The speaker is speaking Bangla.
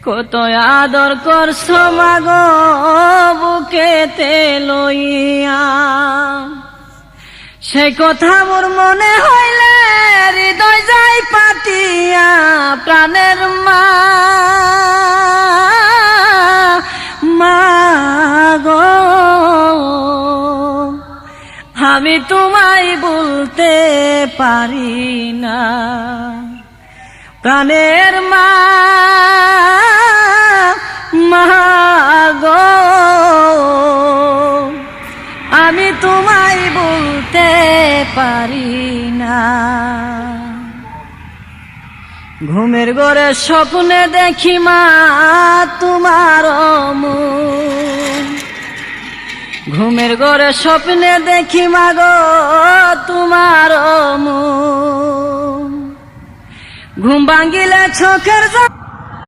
কত আদর করছো মাগো বুকেতে লইয়া, সে কথা মোর মনে হইলে হৃদয় যায় পাতিয়া। প্রাণের মা মাগো, আমি তোমায় বলতে পারি না। প্রাণের মা মাগো, আমি তোমায় বলতে পারি না। ঘুমের ঘরে স্বপ্নে দেখি মা তোমার মুখ, ঘুমের ঘরে স্বপ্নে দেখি মাগো তোমার মুখ। ঘুম ভাঙিলে চোখের